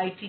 IT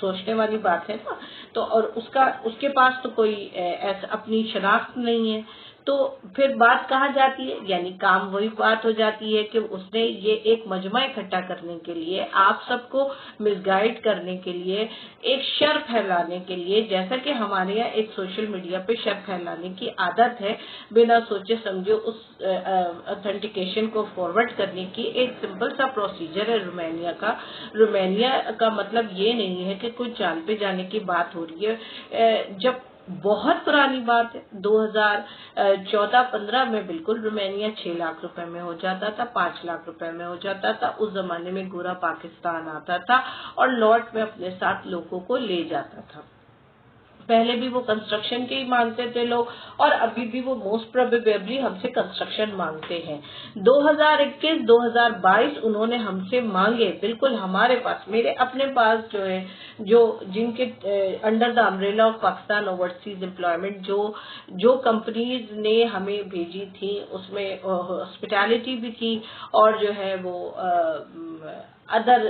سوچنے والی بات ہے نا. تو اور اس کے پاس تو کوئی ایسا اپنی شناخت نہیں ہے، تو پھر بات کہاں جاتی ہے؟ یعنی کام وہی بات ہو جاتی ہے کہ اس نے یہ ایک مجمع اکٹھا کرنے کے لیے، آپ سب کو مس گائڈ کرنے کے لیے، ایک شر پھیلانے کے لیے، جیسا کہ ہمارے یہاں ایک سوشل میڈیا پہ شر پھیلانے کی عادت ہے، بنا سوچے سمجھے اس اتھینٹیکیشن کو فارورڈ کرنے کی ایک سمپل سا پروسیجر ہے رومانیہ کا. رومانیہ کا مطلب یہ نہیں ہے کہ کوئی چاند پہ جانے کی بات ہو رہی ہے. جب بہت پرانی بات ہے، 2014-15 میں بالکل رومانیہ 6 لاکھ روپے میں ہو جاتا تھا، 5 لاکھ روپے میں ہو جاتا تھا. اس زمانے میں گورا پاکستان آتا تھا اور لوٹ میں اپنے ساتھ لوگوں کو لے جاتا تھا. پہلے بھی وہ کنسٹرکشن کے ہی مانگتے تھے لوگ، اور ابھی بھی وہ موسٹ پروبیبلی ہم سے کنسٹرکشن مانگتے ہیں. 2021-2022 انہوں نے ہم سے مانگے، بالکل ہمارے پاس، میرے اپنے پاس جو ہے، جن کے under the umbrella of Pakistan overseas employment جو کمپنیز نے ہمیں بھیجی تھی، اس میں ہاسپٹیلٹی بھی تھی اور جو ہے وہ ادر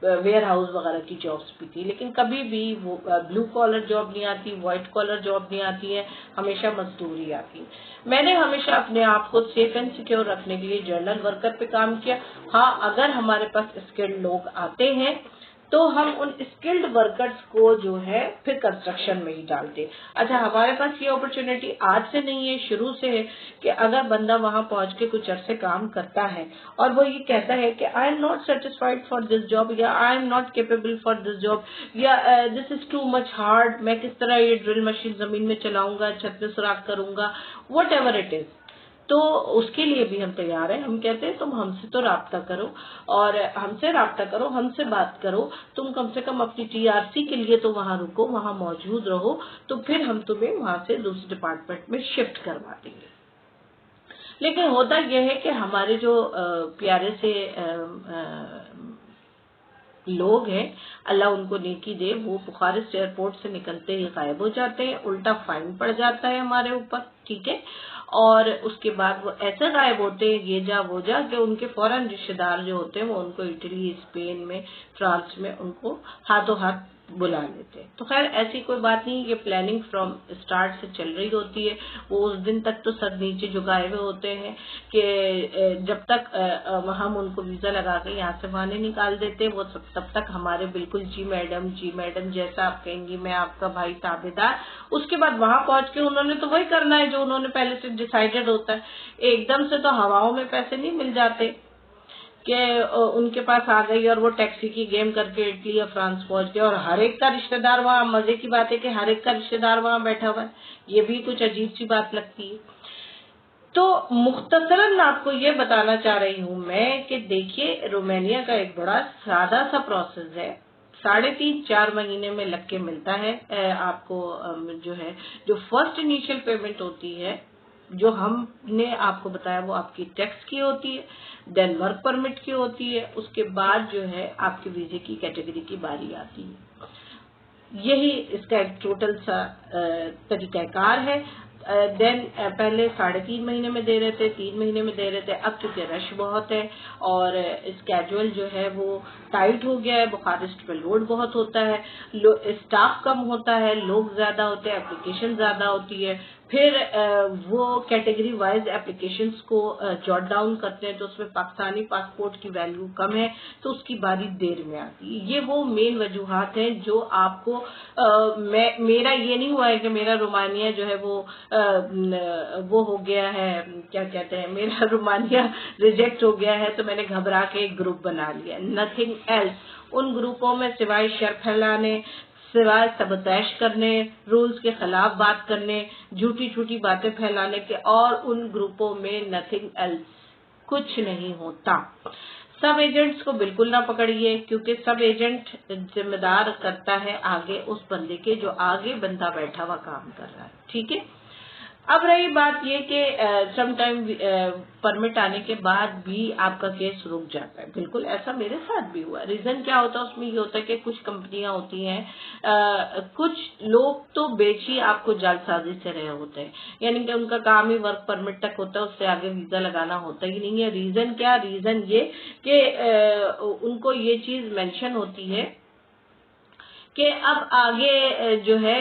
ویئر ہاؤس وغیرہ کی جابس بھی تھی، لیکن کبھی بھی وہ بلو کالر جاب نہیں آتی، وائٹ کالر جاب نہیں آتی ہے، ہمیشہ مزدوری آتی. میں نے ہمیشہ اپنے آپ کو سیف اینڈ سیکیور رکھنے کے لیے جرنل ورکر پہ کام کیا. ہاں، اگر ہمارے پاس اسکلڈ لوگ آتے ہیں تو ہم ان اسکلڈ ورکرز کو جو ہے پھر کنسٹرکشن میں ہی ڈالتے. اچھا، ہمارے پاس یہ اپرچونٹی آج سے نہیں ہے، شروع سے ہے کہ اگر بندہ وہاں پہنچ کے کچھ عرصے کام کرتا ہے اور وہ یہ کہتا ہے کہ I am not satisfied for this job, یا I am not capable for this job, یا this is too much hard, میں کس طرح یہ ڈرل مشین زمین میں چلاؤں گا، چھت پہ سوراخ کروں گا، واٹ ایور اٹ از، تو اس کے لیے بھی ہم تیار ہیں. ہم کہتے ہیں تم ہم سے تو رابطہ کرو، اور ہم سے رابطہ کرو، ہم سے بات کرو، تم کم سے کم اپنی TRC کے لیے تو وہاں رکو، وہاں موجود رہو، تو پھر ہم تمہیں وہاں سے دوسرے ڈپارٹمنٹ میں شفٹ کروا دیں گے. لیکن ہوتا یہ ہے کہ ہمارے جو پیارے سے لوگ ہیں، اللہ ان کو نیکی دے، وہ بخارسٹ ایئرپورٹ سے نکلتے ہی غائب ہو جاتے ہیں، الٹا فائن پڑ جاتا ہے ہمارے اوپر، ٹھیک ہے، اور اس کے بعد وہ ایسے غائب ہوتے ہیں، یہ جا وہ جا، کہ ان کے فوراً رشتے دار جو ہوتے ہیں وہ ان کو اٹلی، اسپین میں، فرانس میں ان کو ہاتھوں ہاتھ بلا لیتے ہیں. تو خیر ایسی کوئی بات نہیں، یہ پلاننگ فرام اسٹارٹ سے چل رہی ہوتی ہے. وہ اس دن تک تو سر نیچے جھکائے ہوئے ہوتے ہیں کہ جب تک ہم ان کو ویزا لگا کے یہاں سے وہاں نہیں نکال دیتے، وہ تب تک ہمارے بالکل جی میڈم جیسا آپ کہیں گی، میں آپ کا بھائی تابع دار. اس کے بعد وہاں پہنچ کے انہوں نے تو وہی کرنا ہے جو انہوں نے پہلے سے ڈیسائیڈڈ ہوتا ہے. ایک دم سے تو ہواؤں میں پیسے نہیں مل جاتے کہ ان کے پاس آ گئی اور وہ ٹیکسی کی گیم کر کے اٹلی یا فرانس پہنچ گئے اور ہر ایک کا رشتہ دار وہاں. مزے کی بات ہے کہ ہر ایک کا رشتہ دار وہاں بیٹھا ہوا ہے، یہ بھی کچھ عجیب سی بات لگتی ہے. تو مختصراً آپ کو یہ بتانا چاہ رہی ہوں میں کہ دیکھیے، رومانیہ کا ایک بڑا سادہ سا پروسیس ہے، 3.5-4 مہینے میں لگ کے ملتا ہے آپ کو. جو ہے جو فرسٹ انیشل پیمنٹ ہوتی ہے، جو ہم نے آپ کو بتایا، وہ آپ کی ٹیکس کی ہوتی ہے، دین ورک پرمٹ کی ہوتی ہے، اس کے بعد جو ہے آپ کے ویزے کی کیٹیگری کی باری آتی ہے. یہی اس کا ایک ٹوٹل سا طریقہ کار ہے. دین پہلے 3.5 مہینے میں دے رہے تھے، 3 مہینے میں دے رہے تھے، اب چونکہ رش بہت ہے اور اسکیجول جو ہے وہ ٹائٹ ہو گیا ہے، بخارسٹ پہ لوڈ بہت ہوتا ہے، اسٹاف کم ہوتا ہے، لوگ زیادہ ہوتے ہیں، اپلیکیشن زیادہ ہوتی ہے. پھر وہ کیٹیگری وائز اپلیکیشنز کو جاٹ ڈاؤن کرتے ہیں، تو اس میں پاکستانی پاسپورٹ کی ویلیو کم ہے تو اس کی باری دیر میں آتی ہے. یہ وہ مین وجوہات ہیں جو آپ کو میرا یہ نہیں ہوا ہے کہ میرا رومانیہ جو ہے وہ ہو گیا ہے، کیا کہتے ہیں، میرا رومانیہ ریجیکٹ ہو گیا ہے تو میں نے گھبرا کے ایک گروپ بنا لیا. Nothing else. ان گروپوں میں سوائے شر پھیلانے، سوائے سبوتیش کرنے، رولز کے خلاف بات کرنے، جھوٹی باتیں پھیلانے کے، اور ان گروپوں میں نتھنگ ایلس، کچھ نہیں ہوتا. سب ایجنٹس کو بالکل نہ پکڑیے، کیونکہ سب ایجنٹ ذمہ دار کرتا ہے آگے اس بندے کے جو آگے بندہ بیٹھا ہوا کام کر رہا ہے، ٹھیک ہے. اب رہی بات یہ کہ سم ٹائم پرمٹ آنے کے بعد بھی آپ کا کیس رک جاتا ہے. بالکل ایسا میرے ساتھ بھی ہوا. ریزن کیا ہوتا ہے اس میں؟ یہ ہوتا ہے کہ کچھ کمپنیاں ہوتی ہیں، کچھ لوگ تو بیچ ہی آپ کو جعل سازی سے رہے ہوتے ہیں، یعنی کہ ان کا کام ہی ورک پرمٹ تک ہوتا ہے، اس سے آگے ویزا لگانا ہوتا ہی نہیں ہے. ریزن کیا؟ ریزن یہ کہ ان کو یہ چیز مینشن ہوتی ہے کہ اب آگے جو ہے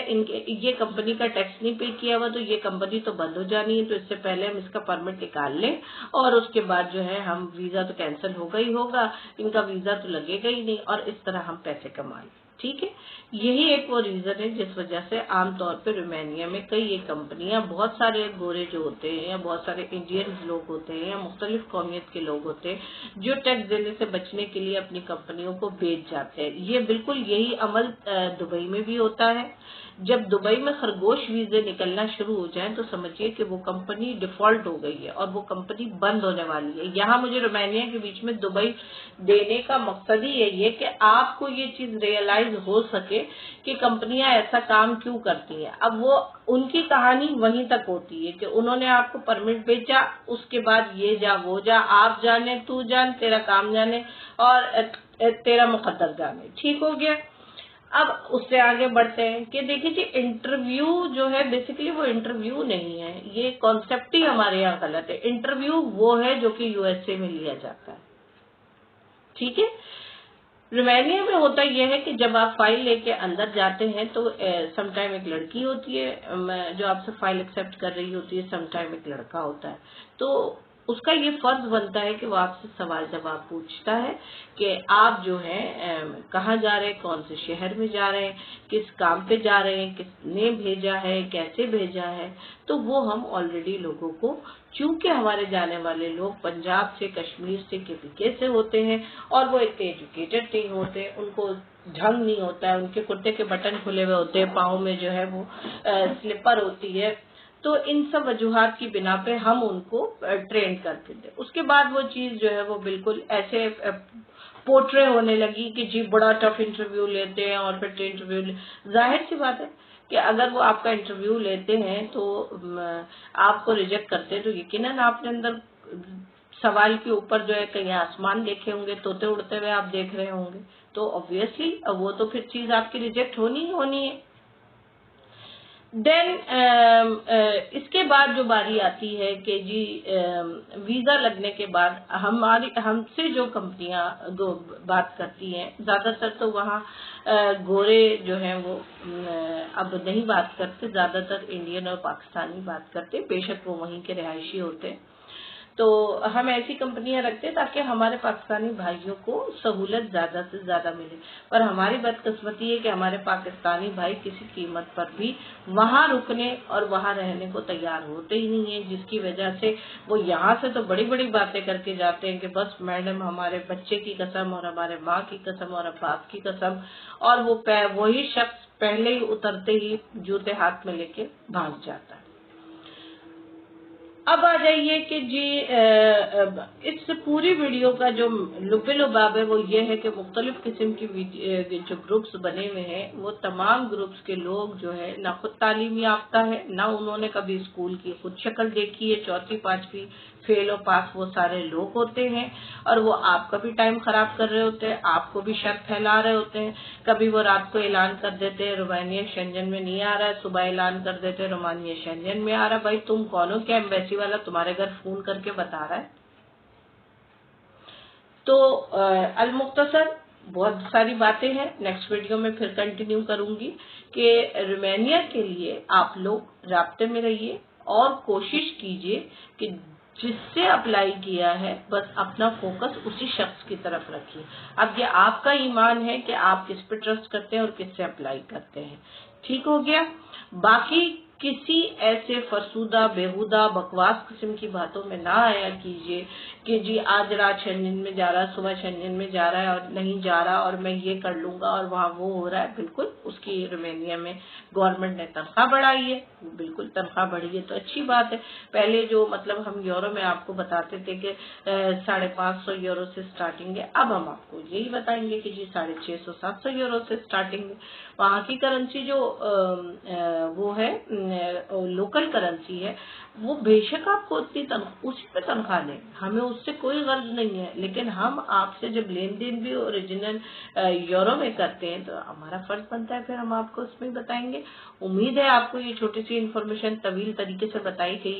یہ کمپنی کا ٹیکس نہیں پے کیا ہوا تو یہ کمپنی تو بند ہو جانی ہے، تو اس سے پہلے ہم اس کا پرمٹ نکال لیں اور اس کے بعد جو ہے ہم ویزا تو کینسل ہوگا ہی ہوگا، ان کا ویزا تو لگے گا ہی نہیں، اور اس طرح ہم پیسے کما لیں۔ ٹھیک ہے، یہی ایک وہ ریزن ہے جس وجہ سے عام طور پہ رومانیہ میں کئی ایک کمپنیاں، بہت سارے گورے جو ہوتے ہیں یا بہت سارے انڈینز لوگ ہوتے ہیں یا مختلف قومیت کے لوگ ہوتے ہیں جو ٹیکس دینے سے بچنے کے لیے اپنی کمپنیوں کو بیچ جاتے ہیں۔ یہ بالکل یہی عمل دبئی میں بھی ہوتا ہے۔ جب دبئی میں خرگوش ویزے نکلنا شروع ہو جائیں تو سمجھیے کہ وہ کمپنی ڈیفالٹ ہو گئی ہے اور وہ کمپنی بند ہونے والی ہے۔ یہاں مجھے رومانیہ کے بیچ میں دبئی دینے کا مقصد ہی یہی ہے کہ آپ کو یہ چیز ریئلائز ہو سکے کہ کمپنیاں ایسا کام کیوں کرتی ہیں۔ اب وہ ان کی کہانی وہیں تک ہوتی ہے کہ انہوں نے آپ کو پرمٹ بیچا، اس کے بعد یہ جا وہ جا، آپ جانے تو جان، تیرا کام جانے اور تیرا مقدر جانے۔ ٹھیک ہو گیا۔ اب اس سے آگے بڑھتے ہیں کہ دیکھیے جی، انٹرویو جو ہے بیسیکلی وہ انٹرویو نہیں ہے، یہ کانسیپٹ ہی ہمارے یہاں غلط ہے۔ انٹرویو وہ ہے جو کہ یو ایس اے میں لیا جاتا ہے۔ ٹھیک ہے، رومانیہ میں ہوتا یہ ہے کہ جب آپ فائل لے کے اندر جاتے ہیں تو سم ٹائم ایک لڑکی ہوتی ہے جو آپ سے فائل ایکسیپٹ کر رہی ہوتی ہے، سم ٹائم ایک لڑکا ہوتا ہے، تو اس کا یہ فرض بنتا ہے کہ وہ آپ سے سوال جواب پوچھتا ہے کہ آپ جو ہے کہاں جا رہے ہیں، کون سے شہر میں جا رہے ہیں، کس کام پہ جا رہے ہیں، کس نے بھیجا ہے، کیسے بھیجا ہے۔ تو وہ ہم آلریڈی لوگوں کو، چونکہ ہمارے جانے والے لوگ پنجاب سے، کشمیر سے، کے سے ہوتے ہیں اور وہ اتنے ایجوکیٹڈ نہیں ہوتے، ان کو ڈھنگ نہیں ہوتا ہے، ان کے کرتے کے بٹن کھلے ہوئے ہوتے ہیں، پاؤں میں جو ہے وہ سلپر ہوتی ہے، تو ان سب وجوہات کی بنا پہ ہم ان کو ٹرین کرتے تھے۔ اس کے بعد وہ چیز جو ہے وہ بالکل ایسے پورٹرے ہونے لگی کہ جی بڑا ٹف انٹرویو لیتے ہیں اور پھر انٹرویو، ظاہر سی بات ہے کہ اگر وہ آپ کا انٹرویو لیتے ہیں تو آپ کو ریجیکٹ کرتے ہیں تو یقیناً آپ نے اندر سوال کے اوپر جو ہے کہیں آسمان دیکھے ہوں گے، طوطے اڑتے ہوئے آپ دیکھ رہے ہوں گے، تو آبویسلی وہ تو پھر چیز آپ کی ریجیکٹ ہونی ہی ہونی ہے۔ دین اس کے بعد جو باری آتی ہے کہ جی ویزا لگنے کے بعد ہم سے جو کمپنیاں بات کرتی ہیں، زیادہ تر تو وہاں گورے جو ہیں وہ اب نہیں بات کرتے، زیادہ تر انڈین اور پاکستانی بات کرتے، بے شک وہ وہیں کے رہائشی ہوتے ہیں۔ تو ہم ایسی کمپنیاں رکھتے تاکہ ہمارے پاکستانی بھائیوں کو سہولت زیادہ سے زیادہ ملے، پر ہماری بدقسمتی ہے کہ ہمارے پاکستانی بھائی کسی قیمت پر بھی وہاں رکنے اور وہاں رہنے کو تیار ہوتے ہی نہیں ہیں، جس کی وجہ سے وہ یہاں سے تو بڑی بڑی باتیں کر کے جاتے ہیں کہ بس میڈم ہمارے بچے کی قسم اور ہمارے ماں کی قسم اور باپ کی قسم، اور وہی شخص پہلے ہی اترتے ہی جوتے ہاتھ میں لے کے بھاگ جاتا ہے۔ اب آ جائیے کہ جی اس پوری ویڈیو کا جو لب لباب ہے وہ یہ ہے کہ مختلف قسم کی جو گروپس بنے ہوئے ہیں، وہ تمام گروپس کے لوگ جو ہے نہ خود تعلیم یافتہ ہے، نہ انہوں نے کبھی اسکول کی خود شکل دیکھی ہے، 4ویں 5ویں فیل اور پاس وہ سارے لوگ ہوتے ہیں، اور وہ آپ کا بھی ٹائم خراب کر رہے ہوتے ہیں، آپ کو بھی شک پھیلا رہے ہوتے ہیں۔ کبھی وہ رات کو اعلان کر دیتے ہیں رومانیہ شینجن میں نہیں آ رہا ہے، صبح اعلان کر دیتے ہیں رومانیہ شینجن میں آ رہا ہے۔ بھائی تم کون ہو؟ کیا ایمبیسی والا تمہارے گھر فون کر کے بتا رہا ہے؟ تو المختصر بہت ساری باتیں ہیں، نیکسٹ ویڈیو میں پھر کنٹینیو کروں گی کہ رومانیہ کے لیے آپ لوگ رابطے میں رہیے اور کوشش کیجئے کہ جس سے اپلائی کیا ہے بس اپنا فوکس اسی شخص کی طرف رکھیے۔ اب یہ آپ کا ایمان ہے کہ آپ کس پہ ٹرسٹ کرتے ہیں اور کس سے اپلائی کرتے ہیں۔ ٹھیک ہو گیا؟ باقی کسی ایسے فرسودہ بےہودہ بکواس قسم کی باتوں میں نہ آیا کیجیے کہ جی آج رات شینجن میں جا رہا، صبح شینجن میں جا رہا ہے اور نہیں جا رہا اور میں یہ کر لوں گا اور وہاں وہ ہو رہا ہے۔ بالکل اس کی رومانیہ میں گورنمنٹ نے تنخواہ بڑھائی ہے، بالکل تنخواہ بڑھی ہے تو اچھی بات ہے۔ پہلے جو مطلب ہم یورو میں آپ کو بتاتے تھے کہ 550 یورو سے سٹارٹنگ ہے، اب ہم آپ کو یہی بتائیں گے کہ جی 650 700 یورو سے سٹارٹنگ ہے۔ وہاں کی کرنسی جو وہ ہے لوکل کرنسی ہے، وہ بے شک آپ کو اسی پہ تنخواہ دیں، ہمیں اس سے کوئی غرض نہیں ہے، لیکن ہم آپ سے جب لین دین بھی اوریجنل یورو میں کرتے ہیں تو ہمارا فرض بنتا ہے پھر ہم آپ کو اس میں بتائیں گے۔ امید ہے آپ کو یہ چھوٹی سی انفارمیشن طویل طریقے سے بتائی گئی